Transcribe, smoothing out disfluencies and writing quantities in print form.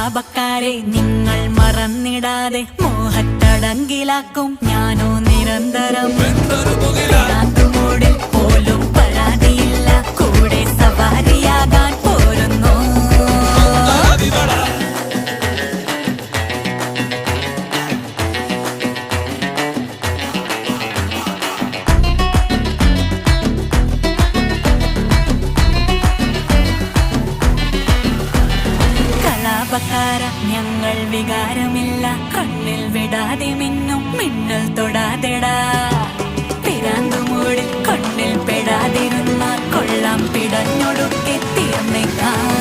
കലാപക്കാരെ നിങ്ങൾ മറന്നിടാതെ മോഹത്തടങ്കിലാക്കും ഞാനോ നിരന്തരം. മൂടിൽ പോലും പരാതിയില്ല, കൂടെ സവാരിയാകാൻ പോരുന്നു. കലാപക്കാര ഞങ്ങൾ വികാരമില്ല, കണ്ണിൽ വിടാതെ മിന്നും മിന്നൽ തൊടാതെടാ. പിരാന്തുമൂടിൽ കണ്ണിൽ പെടാതിരുന്നാൽ കൊള്ളാം പിടഞ്ഞൊടുക്കെ തീർന്നേക്കാം.